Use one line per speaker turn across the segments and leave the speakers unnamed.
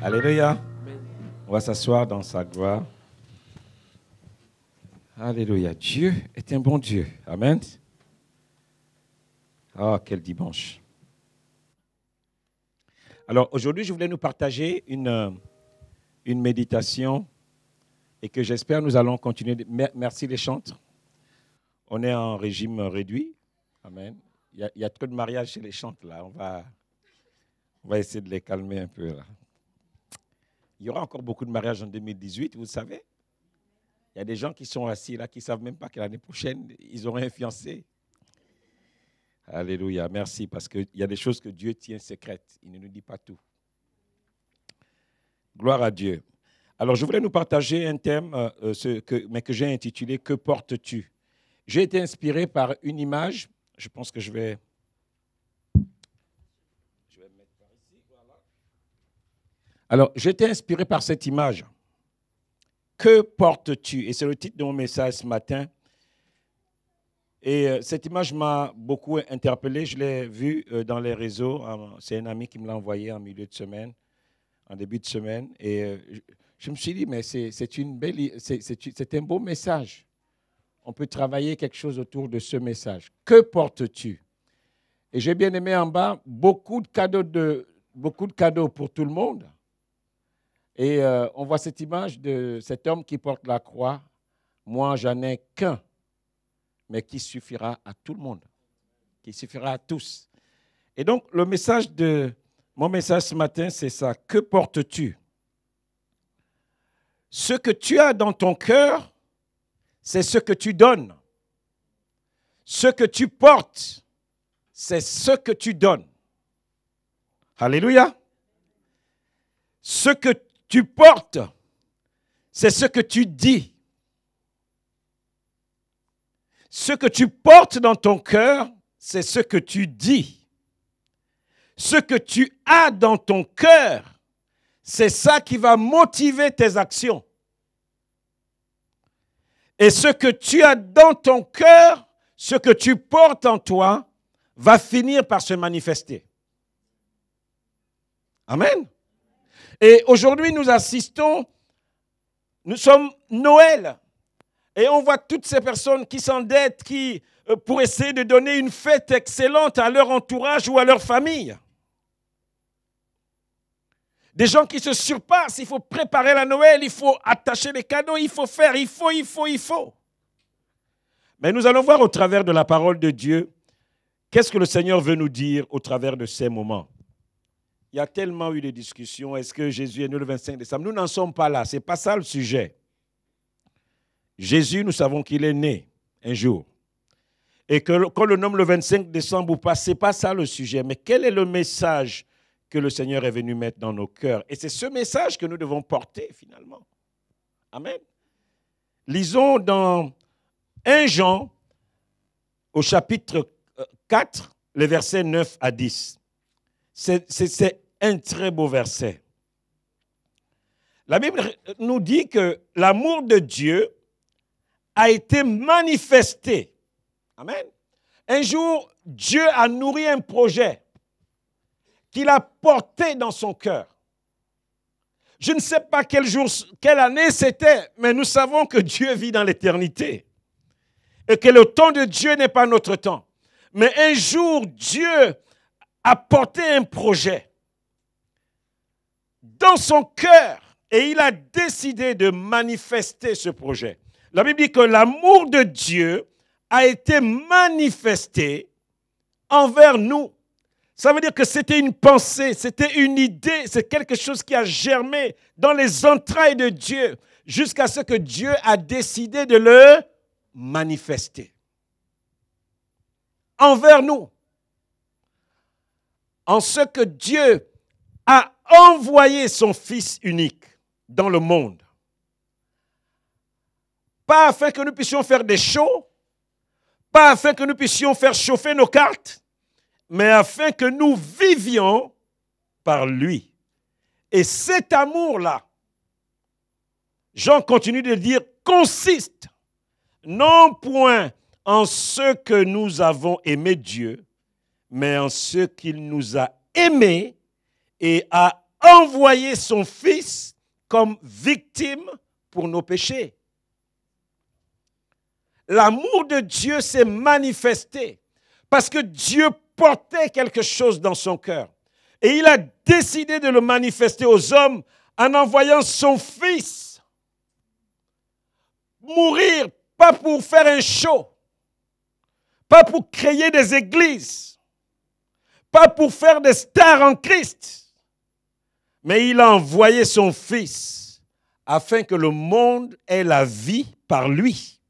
Alléluia. On va s'asseoir dans sa gloire. Alléluia. Dieu est un bon Dieu. Amen. Oh, quel dimanche. Alors, aujourd'hui, je voulais nous partager une méditation et que j'espère nous allons continuer. Merci les chantres. On est en régime réduit. Amen. Il y a trop de mariages chez les chantres, là. On va essayer de les calmer un peu, là. Il y aura encore beaucoup de mariages en 2018, vous savez. Il y a des gens qui sont assis là, qui ne savent même pas que l'année prochaine, ils auront un fiancé. Alléluia, merci, parce qu'il y a des choses que Dieu tient secrètes. Il ne nous dit pas tout. Gloire à Dieu. Alors, je voulais nous partager un thème, mais que j'ai intitulé « Que portes-tu » J'ai été inspiré par une image. Je pense que je vais mettre par ici. Voilà. Alors, j'ai été inspiré par cette image. Que portes-tu? Et c'est le titre de mon message ce matin. Et cette image m'a beaucoup interpellé. Je l'ai vue dans les réseaux. C'est un ami qui me l'a envoyé en milieu de semaine, en début de semaine. Et je me suis dit, mais c'est un beau message. On peut travailler quelque chose autour de ce message. Que portes-tu? Et j'ai bien aimé en bas beaucoup de cadeaux pour tout le monde. Et on voit cette image de cet homme qui porte la croix. Moi, j'en ai qu'un, mais qui suffira à tout le monde, qui suffira à tous. Et donc, mon message ce matin, c'est ça. Que portes-tu? Ce que tu as dans ton cœur, c'est ce que tu donnes. Ce que tu portes, c'est ce que tu donnes. Alléluia. Ce que tu portes, c'est ce que tu dis. Ce que tu portes dans ton cœur, c'est ce que tu dis. Ce que tu as dans ton cœur, c'est ça qui va motiver tes actions. Et ce que tu as dans ton cœur, ce que tu portes en toi, va finir par se manifester. Amen. Et aujourd'hui, nous sommes Noël. Et on voit toutes ces personnes qui s'endettent, pour essayer de donner une fête excellente à leur entourage ou à leur famille. Des gens qui se surpassent, il faut préparer la Noël, il faut attacher les cadeaux, il faut faire, il faut. Mais nous allons voir au travers de la parole de Dieu, qu'est-ce que le Seigneur veut nous dire au travers de ces moments. Il y a tellement eu de discussions, est-ce que Jésus est né le 25 décembre? Nous n'en sommes pas là, ce n'est pas ça le sujet. Jésus, nous savons qu'il est né un jour. Et que qu'on le nomme le 25 décembre ou pas, ce n'est pas ça le sujet. Mais quel est le message que le Seigneur est venu mettre dans nos cœurs? Et c'est ce message que nous devons porter finalement. Amen. Lisons dans 1 Jean, au chapitre 4, les versets 9 à 10. C'est un très beau verset. La Bible nous dit que l'amour de Dieu a été manifesté. Amen. Un jour, Dieu a nourri un projet qu'il a porté dans son cœur. Je ne sais pas quel jour, quelle année c'était, mais nous savons que Dieu vit dans l'éternité et que le temps de Dieu n'est pas notre temps. Mais un jour, Dieu a porté un projet dans son cœur et il a décidé de manifester ce projet. La Bible dit que l'amour de Dieu a été manifesté envers nous. Ça veut dire que c'était une pensée, c'était une idée, c'est quelque chose qui a germé dans les entrailles de Dieu jusqu'à ce que Dieu a décidé de le manifester. Envers nous. En ce que Dieu a envoyé son Fils unique dans le monde. Pas afin que nous puissions faire des shows, pas afin que nous puissions faire chauffer nos cartes, mais afin que nous vivions par lui. Et cet amour-là, Jean continue de dire, consiste non point en ce que nous avons aimé Dieu, mais en ce qu'il nous a aimés et a envoyé son Fils comme victime pour nos péchés. L'amour de Dieu s'est manifesté parce que Dieu portait quelque chose dans son cœur. Et il a décidé de le manifester aux hommes en envoyant son Fils mourir, pas pour faire un show, pas pour créer des églises, pas pour faire des stars en Christ, mais il a envoyé son Fils afin que le monde ait la vie par lui.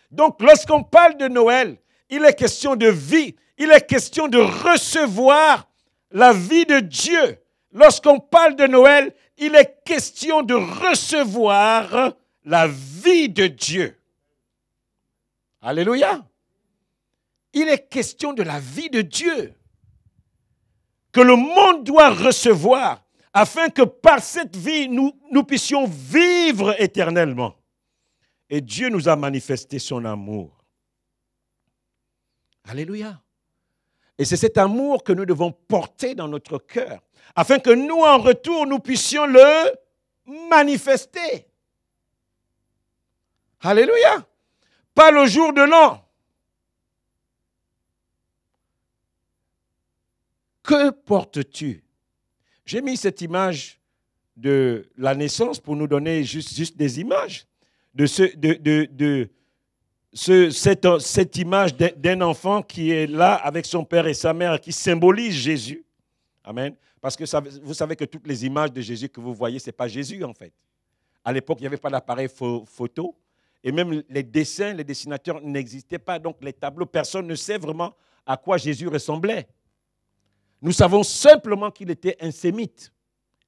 Donc, lorsqu'on parle de Noël, il est question de vie, il est question de recevoir la vie de Dieu. Lorsqu'on parle de Noël, il est question de recevoir la vie de Dieu. Alléluia. Il est question de la vie de Dieu que le monde doit recevoir afin que par cette vie, nous puissions vivre éternellement. Et Dieu nous a manifesté son amour. Alléluia. Et c'est cet amour que nous devons porter dans notre cœur, afin que nous, en retour, nous puissions le manifester. Alléluia. Pas le jour de l'an. Que portes-tu? J'ai mis cette image de la naissance pour nous donner juste des images. Cette image d'un enfant qui est là avec son père et sa mère, qui symbolise Jésus. Amen. Parce que vous savez que toutes les images de Jésus que vous voyez, ce n'est pas Jésus en fait. À l'époque, il n'y avait pas d'appareil photo. Et même les dessins, les dessinateurs n'existaient pas. Donc les tableaux, personne ne sait vraiment à quoi Jésus ressemblait. Nous savons simplement qu'il était un sémite,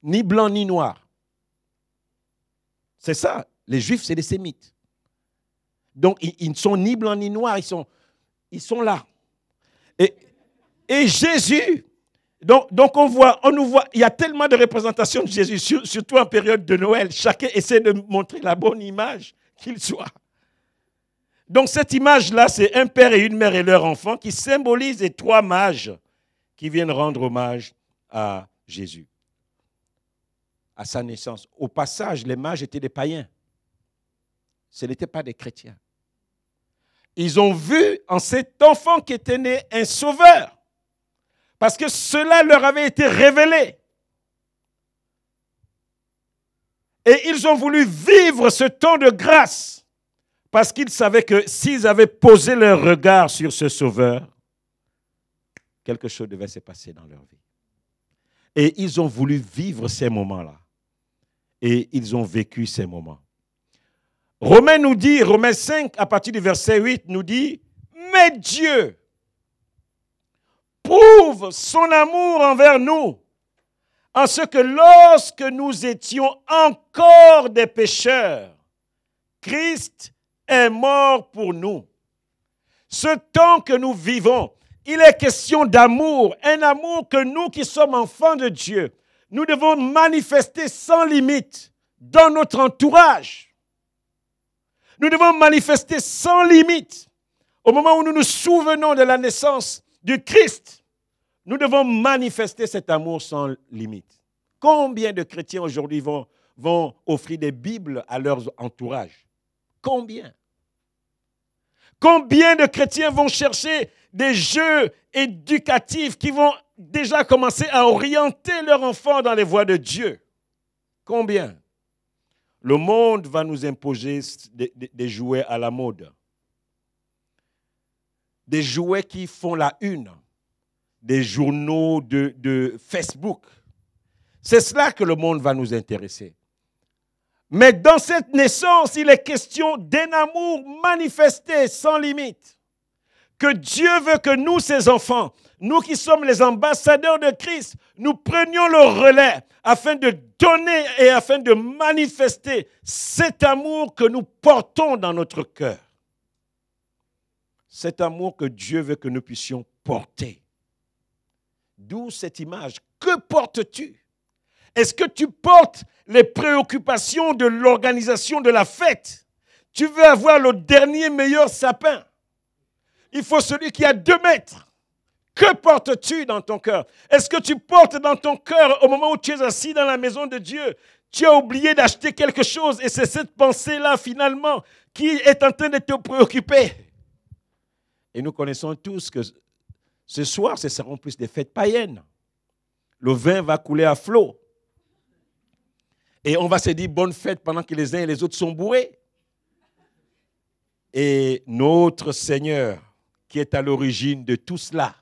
ni blanc ni noir. C'est ça, les Juifs, c'est des sémites. Donc, ils ne sont ni blancs ni noirs, ils sont là. Et Jésus, donc on nous voit, il y a tellement de représentations de Jésus, surtout en période de Noël. Chacun essaie de montrer la bonne image qu'il soit. Donc, cette image-là, c'est un père et une mère et leur enfant qui symbolisent les trois mages qui viennent rendre hommage à Jésus, à sa naissance. Au passage, les mages étaient des païens. Ce n'étaient pas des chrétiens. Ils ont vu en cet enfant qui était né un sauveur, parce que cela leur avait été révélé. Et ils ont voulu vivre ce temps de grâce, parce qu'ils savaient que s'ils avaient posé leur regard sur ce sauveur, quelque chose devait se passer dans leur vie. Et ils ont voulu vivre ces moments-là. Et ils ont vécu ces moments. Romains nous dit, Romains 5, à partir du verset 8, nous dit, « Mais Dieu prouve son amour envers nous, en ce que lorsque nous étions encore des pécheurs, Christ est mort pour nous. » Ce temps que nous vivons, il est question d'amour, un amour que nous qui sommes enfants de Dieu, nous devons manifester sans limite dans notre entourage. Nous devons manifester sans limite. Au moment où nous nous souvenons de la naissance du Christ, nous devons manifester cet amour sans limite. Combien de chrétiens aujourd'hui vont offrir des Bibles à leur entourage? Combien? Combien de chrétiens vont chercher des jeux éducatifs qui vont déjà commencer à orienter leurs enfants dans les voies de Dieu? Combien? Le monde va nous imposer des jouets à la mode. Des jouets qui font la une. Des journaux de Facebook. C'est cela que le monde va nous intéresser. Mais dans cette naissance, il est question d'un amour manifesté sans limite. Que Dieu veut que nous, ses enfants, nous qui sommes les ambassadeurs de Christ, nous prenions le relais afin de donner et afin de manifester cet amour que nous portons dans notre cœur. Cet amour que Dieu veut que nous puissions porter. D'où cette image. Que portes-tu? Est-ce que tu portes les préoccupations de l'organisation de la fête? Tu veux avoir le dernier meilleur sapin? Il faut celui qui a 2 mètres. Que portes-tu dans ton cœur? Est-ce que tu portes dans ton cœur au moment où tu es assis dans la maison de Dieu? Tu as oublié d'acheter quelque chose et c'est cette pensée-là finalement qui est en train de te préoccuper. Et nous connaissons tous que ce soir, ce seront plus des fêtes païennes. Le vin va couler à flot. Et on va se dire bonne fête pendant que les uns et les autres sont bourrés. Et notre Seigneur, qui est à l'origine de tout cela,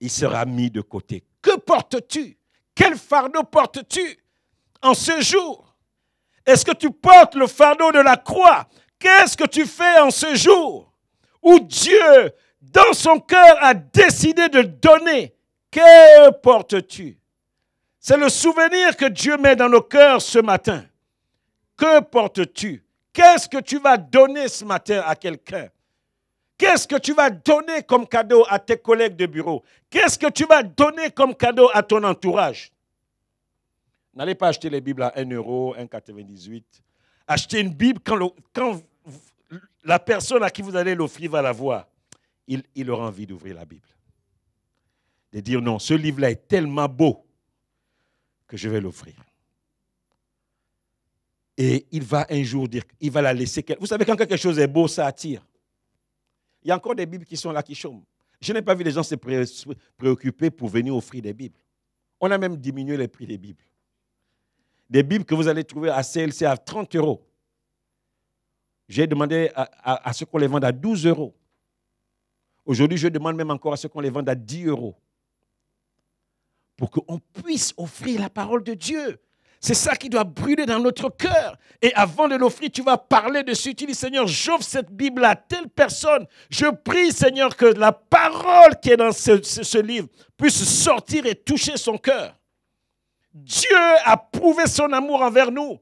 il sera mis de côté. Que portes-tu? Quel fardeau portes-tu en ce jour? Est-ce que tu portes le fardeau de la croix? Qu'est-ce que tu fais en ce jour où Dieu, dans son cœur, a décidé de donner? Que portes-tu? C'est le souvenir que Dieu met dans nos cœurs ce matin. Que portes-tu? Qu'est-ce que tu vas donner ce matin à quelqu'un? Qu'est-ce que tu vas donner comme cadeau à tes collègues de bureau? Qu'est-ce que tu vas donner comme cadeau à ton entourage? N'allez pas acheter les Bibles à 1 euro, 1,98. Achetez une Bible quand la personne à qui vous allez l'offrir va la voir. Il aura envie d'ouvrir la Bible. De dire non, ce livre-là est tellement beau que je vais l'offrir. Et il va un jour dire, il va la laisser. Vous savez, quand quelque chose est beau, ça attire. Il y a encore des Bibles qui sont là, qui chôment. Je n'ai pas vu les gens se préoccuper pour venir offrir des Bibles. On a même diminué les prix des Bibles. Des Bibles que vous allez trouver à CLC à 30 euros. J'ai demandé à ceux qu'on les vende à 12 euros. Aujourd'hui, je demande même encore à ceux qu'on les vende à 10 euros. Pour qu'on puisse offrir la parole de Dieu. C'est ça qui doit brûler dans notre cœur. Et avant de l'offrir, tu vas parler dessus. Tu dis, Seigneur, j'offre cette Bible à telle personne. Je prie, Seigneur, que la parole qui est dans ce livre puisse sortir et toucher son cœur. Dieu a prouvé son amour envers nous.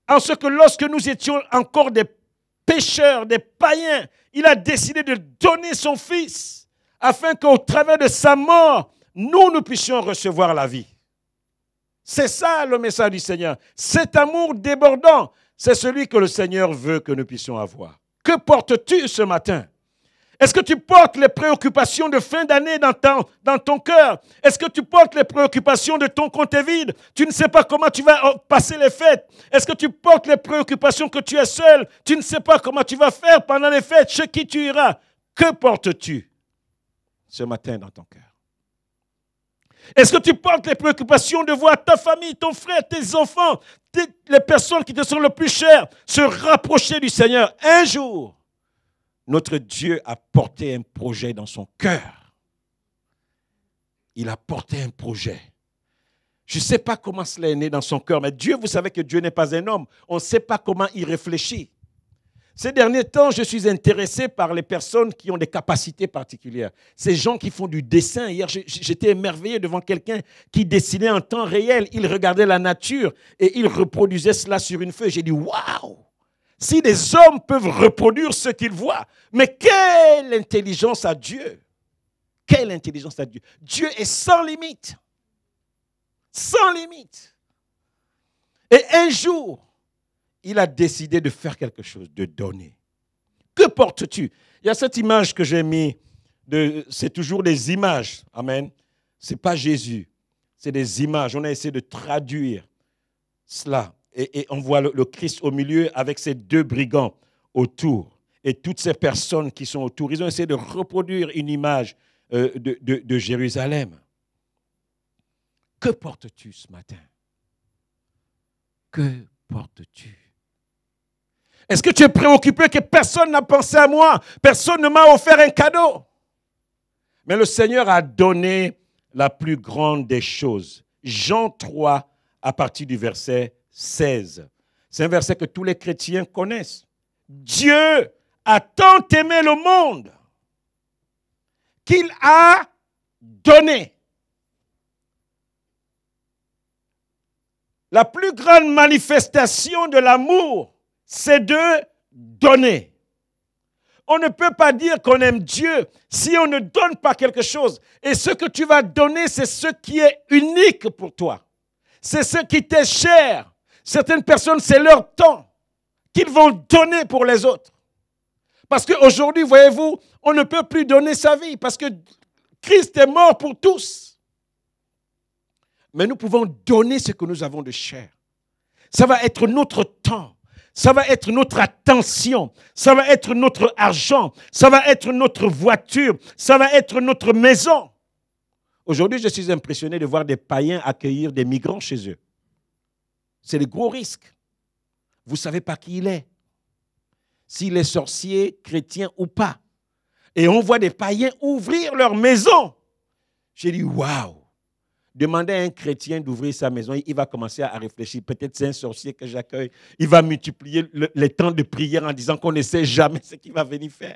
En ce que lorsque nous étions encore des pécheurs, des païens, il a décidé de donner son Fils afin qu'au travers de sa mort, nous puissions recevoir la vie. C'est ça le message du Seigneur. Cet amour débordant, c'est celui que le Seigneur veut que nous puissions avoir. Que portes-tu ce matin? Est-ce que tu portes les préoccupations de fin d'année dans ton cœur? Est-ce que tu portes les préoccupations de ton compte est vide? Tu ne sais pas comment tu vas passer les fêtes. Est-ce que tu portes les préoccupations que tu es seul? Tu ne sais pas comment tu vas faire pendant les fêtes, chez qui tu iras. Que portes-tu ce matin dans ton cœur? Est-ce que tu portes les préoccupations de voir ta famille, ton frère, tes enfants, les personnes qui te sont le plus chères se rapprocher du Seigneur? Un jour, notre Dieu a porté un projet dans son cœur. Il a porté un projet. Je ne sais pas comment cela est né dans son cœur, mais Dieu, vous savez que Dieu n'est pas un homme. On ne sait pas comment il réfléchit. Ces derniers temps, je suis intéressé par les personnes qui ont des capacités particulières. Ces gens qui font du dessin. Hier, j'étais émerveillé devant quelqu'un qui dessinait en temps réel. Il regardait la nature et il reproduisait cela sur une feuille. J'ai dit, waouh! Si des hommes peuvent reproduire ce qu'ils voient, mais quelle intelligence à Dieu! Quelle intelligence à Dieu! Dieu est sans limite. Sans limite. Et un jour, il a décidé de faire quelque chose, de donner. Que portes-tu? Il y a cette image que j'ai mise, c'est toujours des images. Amen. Ce n'est pas Jésus, c'est des images. On a essayé de traduire cela. Et on voit le Christ au milieu avec ces deux brigands autour. Et toutes ces personnes qui sont autour, ils ont essayé de reproduire une image de Jérusalem. Que portes-tu ce matin? Que portes-tu? Est-ce que tu es préoccupé que personne n'a pensé à moi? Personne ne m'a offert un cadeau. Mais le Seigneur a donné la plus grande des choses. Jean 3, à partir du verset 16. C'est un verset que tous les chrétiens connaissent. Dieu a tant aimé le monde qu'il a donné. La plus grande manifestation de l'amour, c'est de donner. On ne peut pas dire qu'on aime Dieu si on ne donne pas quelque chose. Et ce que tu vas donner, c'est ce qui est unique pour toi. C'est ce qui t'est cher. Certaines personnes, c'est leur temps qu'ils vont donner pour les autres. Parce qu'aujourd'hui, voyez-vous, on ne peut plus donner sa vie parce que Christ est mort pour tous. Mais nous pouvons donner ce que nous avons de cher. Ça va être notre temps. Ça va être notre attention. Ça va être notre argent. Ça va être notre voiture. Ça va être notre maison. Aujourd'hui, je suis impressionné de voir des païens accueillir des migrants chez eux. C'est le gros risque. Vous ne savez pas qui il est. S'il est sorcier, chrétien ou pas. Et on voit des païens ouvrir leur maison. J'ai dit, waouh! Demandez à un chrétien d'ouvrir sa maison, il va commencer à réfléchir. Peut-être c'est un sorcier que j'accueille. Il va multiplier les temps de prière en disant qu'on ne sait jamais ce qu'il va venir faire.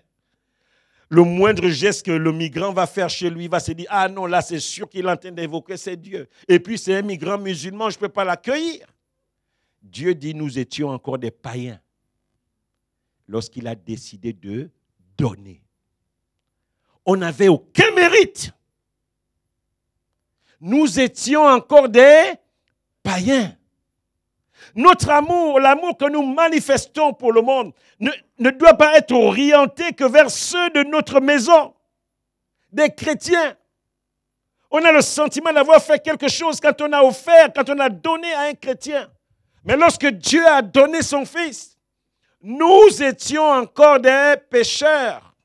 Le moindre geste que le migrant va faire chez lui, il va se dire, ah non, là c'est sûr qu'il est en train d'évoquer c'est Dieu. Et puis c'est un migrant musulman, je ne peux pas l'accueillir. Dieu dit, nous étions encore des païens lorsqu'il a décidé de donner. On n'avait aucun mérite. Nous étions encore des païens. Notre amour, l'amour que nous manifestons pour le monde, ne doit pas être orienté que vers ceux de notre maison, des chrétiens. On a le sentiment d'avoir fait quelque chose quand on a offert, quand on a donné à un chrétien. Mais lorsque Dieu a donné son Fils, nous étions encore des pécheurs.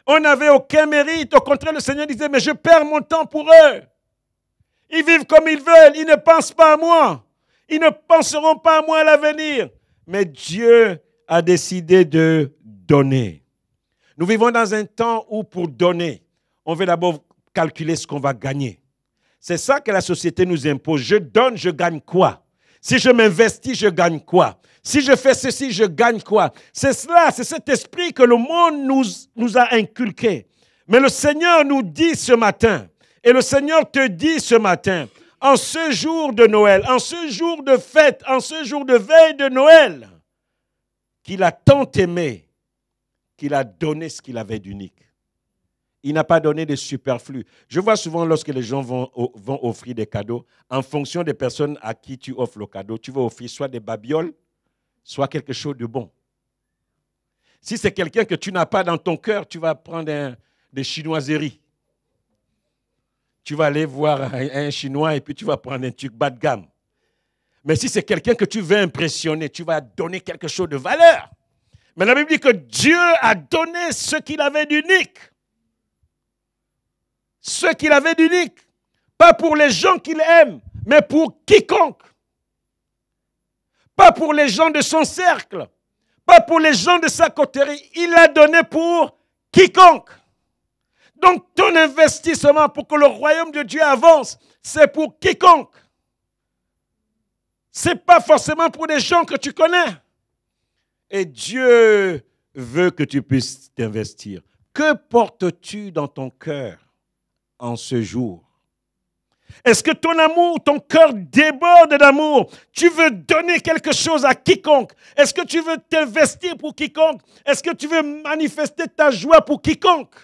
On n'avait aucun mérite. Au contraire, le Seigneur disait, mais je perds mon temps pour eux. Ils vivent comme ils veulent. Ils ne pensent pas à moi. Ils ne penseront pas à moi à l'avenir. Mais Dieu a décidé de donner. Nous vivons dans un temps où pour donner, on veut d'abord calculer ce qu'on va gagner. C'est ça que la société nous impose. Je donne, je gagne quoi? Si je m'investis, je gagne quoi? Si je fais ceci, je gagne quoi? C'est cela, c'est cet esprit que le monde nous a inculqué. Mais le Seigneur nous dit ce matin, et le Seigneur te dit ce matin, en ce jour de Noël, en ce jour de fête, en ce jour de veille de Noël, qu'il a tant aimé, qu'il a donné ce qu'il avait d'unique. Il n'a pas donné de superflu. Je vois souvent lorsque les gens vont offrir des cadeaux, en fonction des personnes à qui tu offres le cadeau, tu vas offrir soit des babioles, soit quelque chose de bon. Si c'est quelqu'un que tu n'as pas dans ton cœur, tu vas prendre des chinoiseries. Tu vas aller voir un Chinois et puis tu vas prendre un truc bas de gamme. Mais si c'est quelqu'un que tu veux impressionner, tu vas donner quelque chose de valeur. Mais la Bible dit que Dieu a donné ce qu'il avait d'unique. Ce qu'il avait d'unique. Pas pour les gens qu'il aime, mais pour quiconque. Pas pour les gens de son cercle. Pas pour les gens de sa coterie. Il l'a donné pour quiconque. Donc ton investissement pour que le royaume de Dieu avance, c'est pour quiconque. Ce n'est pas forcément pour des gens que tu connais. Et Dieu veut que tu puisses t'investir. Que portes-tu dans ton cœur en ce jour? Est-ce que ton amour, ton cœur déborde d'amour? Tu veux donner quelque chose à quiconque? Est-ce que tu veux t'investir pour quiconque? Est-ce que tu veux manifester ta joie pour quiconque?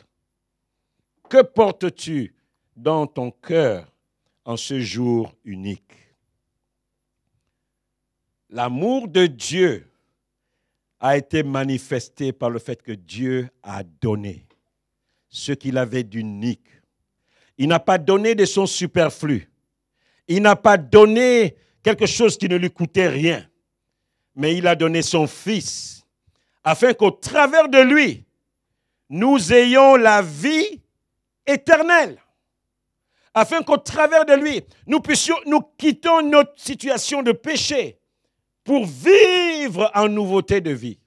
Que portes-tu dans ton cœur en ce jour unique? L'amour de Dieu a été manifesté par le fait que Dieu a donné ce qu'il avait d'unique. Il n'a pas donné de son superflu. Il n'a pas donné quelque chose qui ne lui coûtait rien. Mais il a donné son Fils afin qu'au travers de lui, nous ayons la vie éternelle. Afin qu'au travers de lui, nous quittons notre situation de péché pour vivre en nouveauté de vie.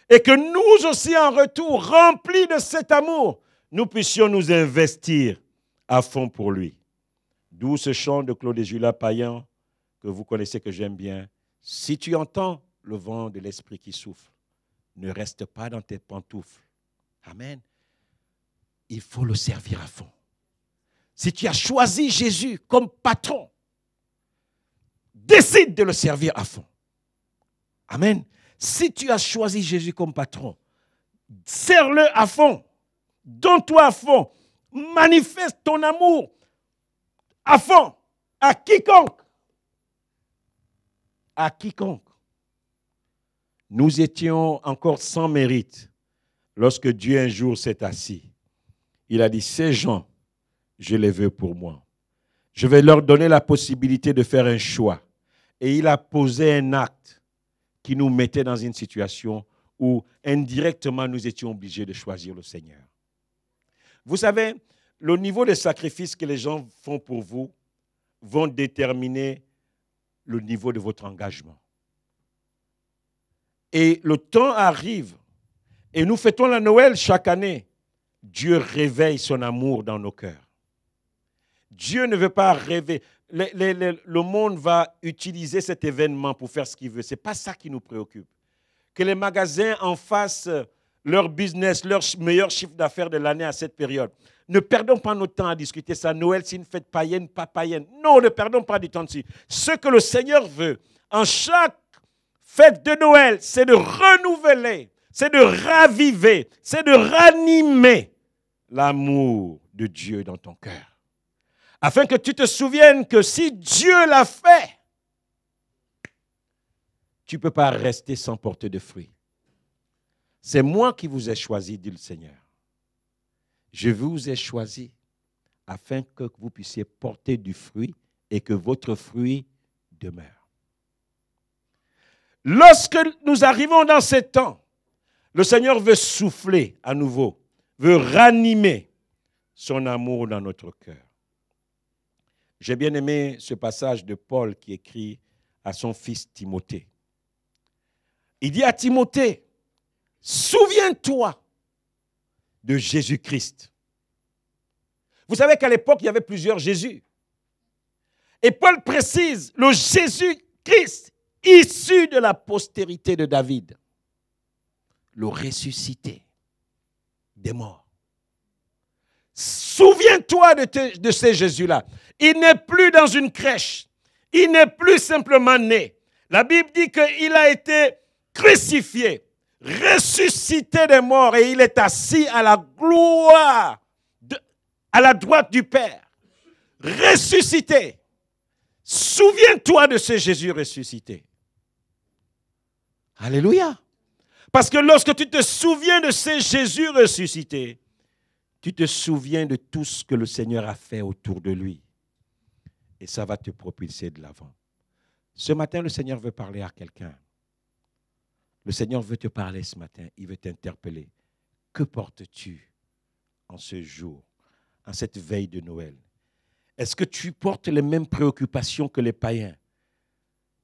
Et que nous aussi, en retour, remplis de cet amour, nous puissions nous investir à fond pour lui. D'où ce chant de Claude Jula Payan que vous connaissez, que j'aime bien. Si tu entends le vent de l'esprit qui souffle, ne reste pas dans tes pantoufles. Amen. Il faut le servir à fond. Si tu as choisi Jésus comme patron, décide de le servir à fond. Amen. Si tu as choisi Jésus comme patron, sers-le à fond. Donne-toi à fond. Manifeste ton amour à fond, à quiconque. À quiconque. Nous étions encore sans mérite lorsque Dieu un jour s'est assis. Il a dit, ces gens, je les veux pour moi. Je vais leur donner la possibilité de faire un choix. Et il a posé un acte qui nous mettait dans une situation où indirectement nous étions obligés de choisir le Seigneur. Vous savez, le niveau de sacrifice que les gens font pour vous vont déterminer le niveau de votre engagement. Et le temps arrive, et nous fêtons la Noël chaque année. Dieu réveille son amour dans nos cœurs. Dieu ne veut pas rêver. Le monde va utiliser cet événement pour faire ce qu'il veut. Ce n'est pas ça qui nous préoccupe. Que les magasins en fassent leur business, leur meilleur chiffre d'affaires de l'année à cette période. Ne perdons pas notre temps à discuter ça. Noël, c'est une fête païenne, pas païenne. Non, ne perdons pas du temps dessus. Ce que le Seigneur veut, en chaque fête de Noël, c'est de renouveler, c'est de raviver, c'est de ranimer l'amour de Dieu dans ton cœur. Afin que tu te souviennes que si Dieu l'a fait, tu ne peux pas rester sans porter de fruits. C'est moi qui vous ai choisi, dit le Seigneur. Je vous ai choisi afin que vous puissiez porter du fruit et que votre fruit demeure. Lorsque nous arrivons dans ces temps, le Seigneur veut souffler à nouveau, veut ranimer son amour dans notre cœur. J'ai bien aimé ce passage de Paul qui écrit à son fils Timothée. Il dit à Timothée, souviens-toi de Jésus-Christ. Vous savez qu'à l'époque, il y avait plusieurs Jésus. Et Paul précise, le Jésus-Christ, issu de la postérité de David, le ressuscité des morts. Souviens-toi de ces Jésus-là. Il n'est plus dans une crèche. Il n'est plus simplement né. La Bible dit qu'il a été crucifié, ressuscité des morts et il est assis à la gloire, à la droite du Père. Ressuscité. Souviens-toi de ce Jésus ressuscité. Alléluia. Parce que lorsque tu te souviens de ce Jésus ressuscité, tu te souviens de tout ce que le Seigneur a fait autour de lui. Et ça va te propulser de l'avant. Ce matin, le Seigneur veut parler à quelqu'un. Le Seigneur veut te parler ce matin. Il veut t'interpeller. Que portes-tu en ce jour, en cette veille de Noël? Est-ce que tu portes les mêmes préoccupations que les païens?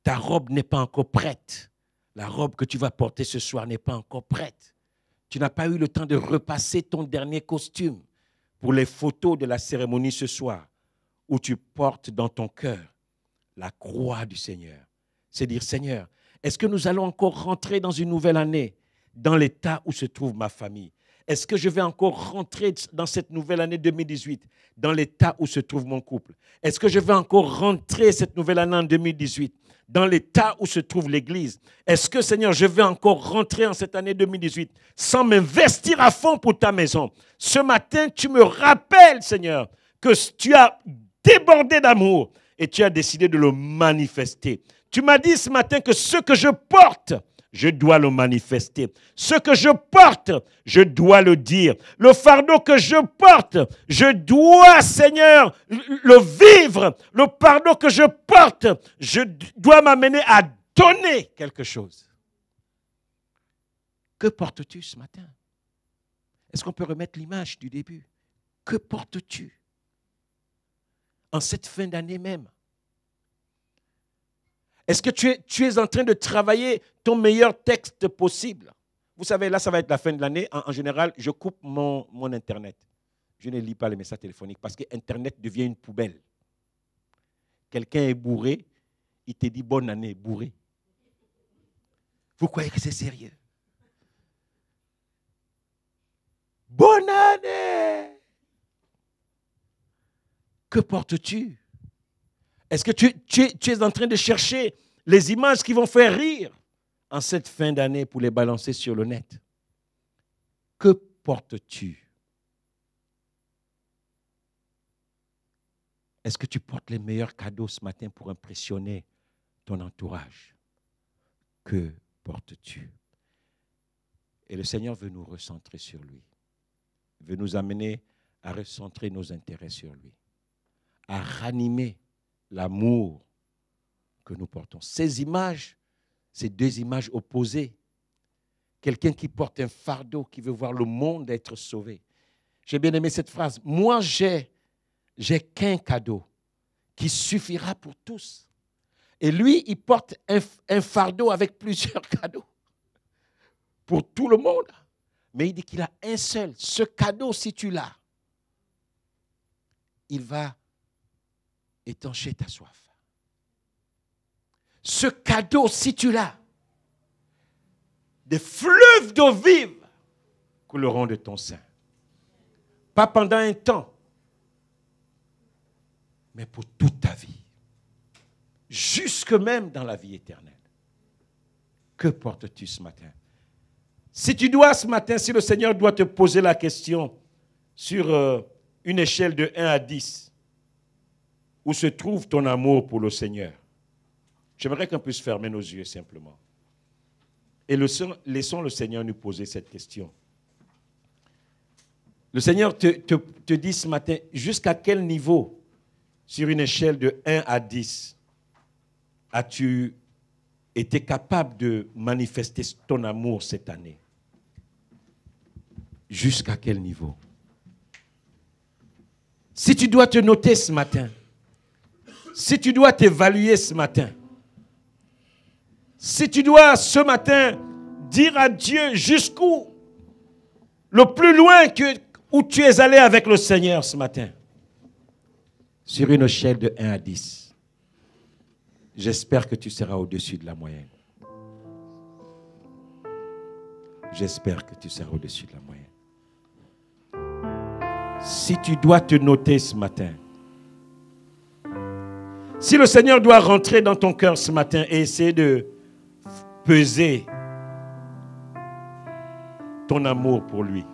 Ta robe n'est pas encore prête. La robe que tu vas porter ce soir n'est pas encore prête. Tu n'as pas eu le temps de repasser ton dernier costume pour les photos de la cérémonie ce soir, où tu portes dans ton cœur la croix du Seigneur. C'est dire, Seigneur, est-ce que nous allons encore rentrer dans une nouvelle année dans l'état où se trouve ma famille? Est-ce que je vais encore rentrer dans cette nouvelle année 2018 dans l'état où se trouve mon couple? Est-ce que je vais encore rentrer cette nouvelle année en 2018 dans l'état où se trouve l'Église? Est-ce que, Seigneur, je vais encore rentrer en cette année 2018 sans m'investir à fond pour ta maison? Ce matin, tu me rappelles, Seigneur, que tu as débordé d'amour et tu as décidé de le manifester. Tu m'as dit ce matin que ce que je porte, je dois le manifester. Ce que je porte, je dois le dire. Le fardeau que je porte, je dois, Seigneur, le vivre. Le fardeau que je porte, je dois m'amener à donner quelque chose. Que portes-tu ce matin? Est-ce qu'on peut remettre l'image du début? Que portes-tu en cette fin d'année même? Est-ce que tu es en train de travailler ton meilleur texte possible? Vous savez, là, ça va être la fin de l'année. En général, je coupe mon Internet. Je ne lis pas les messages téléphoniques parce que Internet devient une poubelle. Quelqu'un est bourré, il te dit bonne année, bourré. Vous croyez que c'est sérieux? Bonne année! Que portes-tu? Est-ce que tu es en train de chercher les images qui vont faire rire en cette fin d'année pour les balancer sur le net? Que portes-tu? Est-ce que tu portes les meilleurs cadeaux ce matin pour impressionner ton entourage? Que portes-tu? Et le Seigneur veut nous recentrer sur lui. Il veut nous amener à recentrer nos intérêts sur lui, à ranimer l'amour que nous portons. Ces images, ces deux images opposées. Quelqu'un qui porte un fardeau, qui veut voir le monde être sauvé. J'ai bien aimé cette phrase. Moi, j'ai qu'un cadeau qui suffira pour tous. Et lui, il porte un fardeau avec plusieurs cadeaux pour tout le monde. Mais il dit qu'il a un seul. Ce cadeau, si tu l'as, il va étancher ta soif. Ce cadeau, si tu l'as, des fleuves d'eau vive couleront de ton sein. Pas pendant un temps, mais pour toute ta vie. Jusque même dans la vie éternelle. Que portes-tu ce matin? Si tu dois ce matin, si le Seigneur doit te poser la question sur une échelle de 1 à 10, où se trouve ton amour pour le Seigneur? J'aimerais qu'on puisse fermer nos yeux simplement. Et laissons le Seigneur nous poser cette question. Le Seigneur te dit ce matin, jusqu'à quel niveau, sur une échelle de 1 à 10, as-tu été capable de manifester ton amour cette année? Jusqu'à quel niveau? Si tu dois te noter ce matin, si tu dois t'évaluer ce matin, si tu dois ce matin dire à Dieu jusqu'où, le plus loin où tu es allé avec le Seigneur ce matin, sur une échelle de 1 à 10, j'espère que tu seras au-dessus de la moyenne. J'espère que tu seras au-dessus de la moyenne. Si tu dois te noter ce matin, si le Seigneur doit rentrer dans ton cœur ce matin et essayer de peser ton amour pour lui,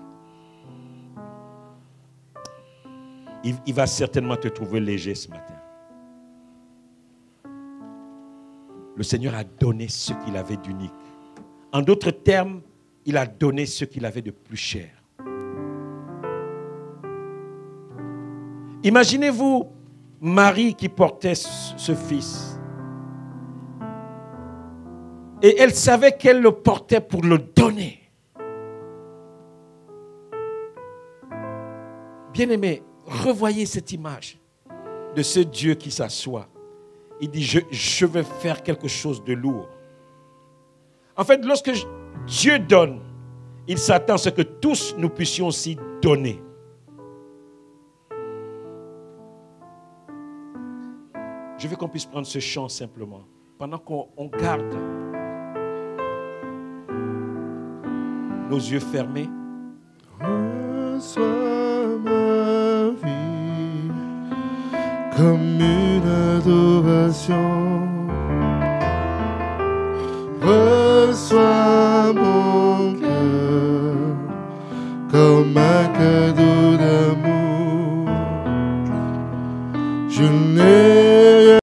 il va certainement te trouver léger ce matin. Le Seigneur a donné ce qu'il avait d'unique. En d'autres termes, il a donné ce qu'il avait de plus cher. Imaginez-vous Marie qui portait ce fils. Et elle savait qu'elle le portait pour le donner. Bien-aimés, revoyez cette image de ce Dieu qui s'assoit. Il dit, je vais faire quelque chose de lourd. En fait, lorsque Dieu donne, il s'attend à ce que tous nous puissions aussi donner. Je veux qu'on puisse prendre ce chant simplement, pendant qu'on garde nos yeux fermés.
Reçois ma vie comme une adoration. Reçois